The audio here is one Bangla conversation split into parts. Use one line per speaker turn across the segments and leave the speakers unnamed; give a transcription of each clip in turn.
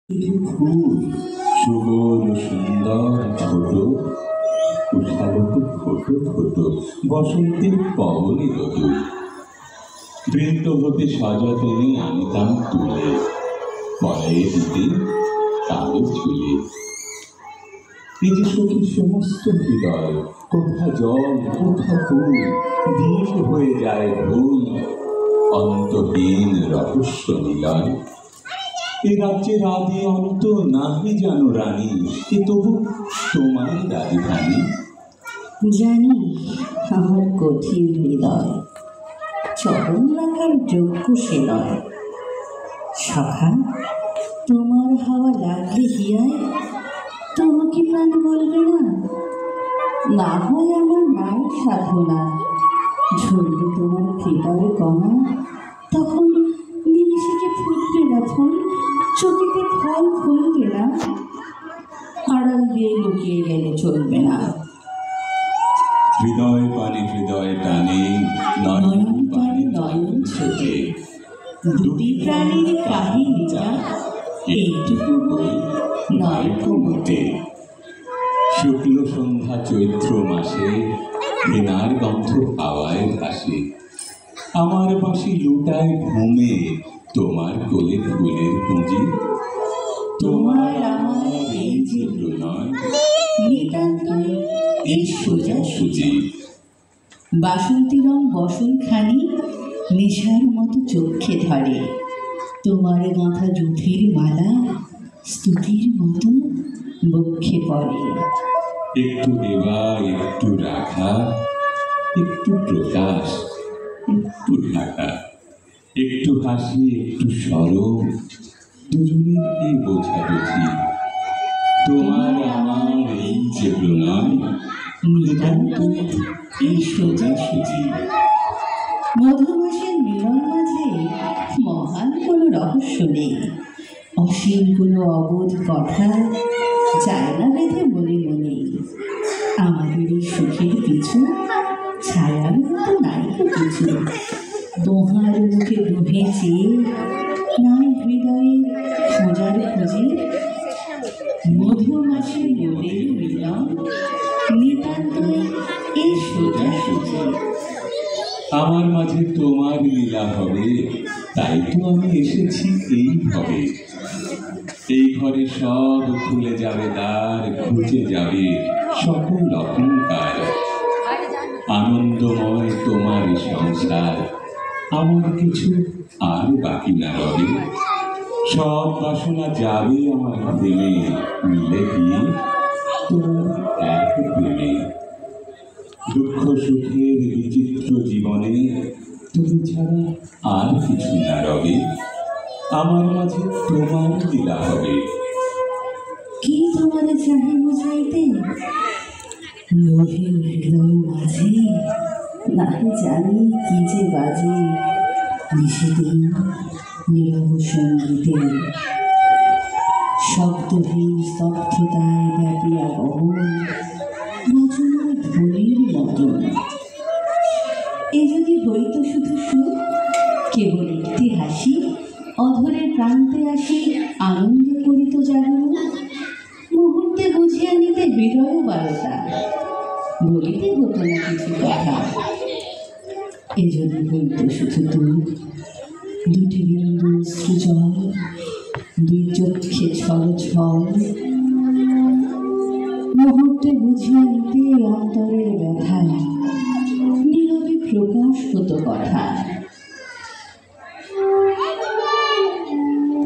ফুল সুবল সুন্দর ছোট উষাগত ফোটো ফোটো বসন্তের পবনে রতু বৃন্ত হতে সযতনে আনিতাম তুলে পরে দিতে কালো ঝুলে। এই যে সখীর সমস্ত হৃদয়, কোথা জল কোথা ফুল, দিন হয়ে যায় ভুল, অন্তহীন রহস্য মিলয়। এ রাজ্যের আদি অন্ত নাহি জানো রানী, এ তবু তোমার রাজধানী।
জানি আমার কঠিন হৃদয়, চরণ রাখার যোগ্য সে নয়। সখা তোমার হাওয়া লাগলে হিয়ায়, তোমাকে প্রাণ বলবে না? না হয় আমার নাই সাধনা, ঝরবে তোমার হৃদয়ে কণা, তখন নিমিষে ফুটবে না ফুল, চোখেতে ফল ফুলবে না, আড়াল দিয়ে লুকিয়ে গেলে চলবে না।
হৃদয় পানে হৃদয় টানে, নয়ন পানে নয়ন ছোটে,
দুটি প্রাণীর কাহিনীটা এইটুকু বই নয়
মোটে। শুক্ল সন্ধ্যা চৈত্র মাসে ঘৃণার গন্ধ হাওয়ায় ভাসে, আমার বাঁশি লুটায় ঘুমে তোমার কোলে ফুলের পুঁজি। তোমার আমার এই যে প্রণয়,
নিতান্তই এই সোজাসুজি। বাসন্তী রং বসনখানি নেশার মতো চোখে ধরে, তোমার গাঁথা জুথির মালা স্তুতির মতো বক্ষে পড়ে।
একটু দেওয়া একটু রাখা, একটু প্রকাশ একটু ঢাকা, একটু হাসি একটু সরব, দুজনের এই বোঝাবুঝি। তোমার আমার এই যে প্রণয়,
নিতান্তই এই সোজাসুজি। মধুমাসের মিলন মাঝে মহান কোনো রহস্য নেই, অসীম কোনো অবোধ কথা যায় না বেঁধে মনে মনে। আমাদের এই সুখের পিছু ছায়ার মতো নাই কিছু, দোহার মুখে দুহে চেয়ে নাই হৃদয়ে খোঁজার খুঁজে। মধুমাসের মোদের মিলন, নিতান্তই এই সোজাসুজি।
আমার মাঝে তোমার লীলা হবে, তাই তো আমি এসেছি এইভাবে। এই ঘরে সব খুলে যাবে দ্বার, ঘুচে যাবে সকল অহংকার। আনন্দময় তোমার সংসার, আমার কিছু আর বাকি না রবে। সব বাসনা যাবে আমার প্রেমে, মিলে গিয়ে তোমার এক প্রেমে। দুঃখ সুখের বিচিত্র জীবনে তুমি ছাড়া আর কিছু না রবে, আমার মাঝে তোমার লীলা হবে।
কি তোমারে চাহে বুঝাইতে, লোভের হৃদয় মাঝে নাহি জানি কি যে বাজে, নিষেদিন নীরব সঙ্গীতে। শব্দহীন স্তব্ধতায় ব্যাপিয়া গহন রচনার ধ্বনির মতন। এ যদি হইত শুধু সুখ, কেবল একটি হাসি, অধরের প্রান্তে আসি আনন্দ করিত জাগরণ। মুহূর্তে বুঝিয়া নিতে হৃদয় বারতা, বলিতে হতো না কিছু কথা। এ যদি হইত শুধু দুঃখ, দুটি বিন্দু সৃজল, দুই চক্ষে ছল ছল, মুহূর্তে বুঝিয়া নিতে অন্তরের ব্যথা, নীরবে প্রকাশ হতো কথা।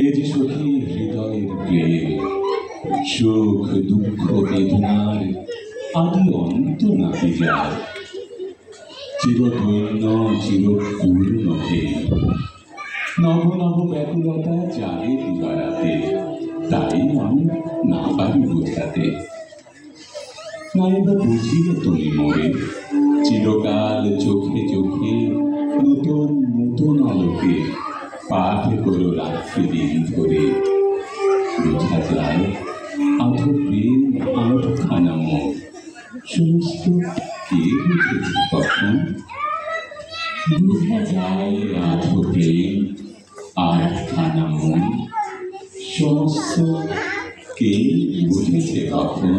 এ যে সখী হৃদয়ের প্রেম, সুখ দুঃখ বেদনার আদি অন্ত নাহি যায়, চিরদৈন্য চিরপূর্ণ প্রেম। নব নব ব্যাকুলতা জাগে দিবারাতে, তাই আমি না পারি বোঝাতে। নাইবা বুঝিলে তুমি মোরে, চিরকাল চোখে চোখে নতুন নতুন আলোকে পাঠ করো রাত্রি দিন ধরে। বোঝা যায় আধো প্রেম আধখানা মন, সমস্ত কে বুঝেছি কখন। বোঝা যায় আধো প্রেম আধখানা মন, সমস্ত কে বুঝেছে কখন?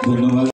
ধন্যবাদ।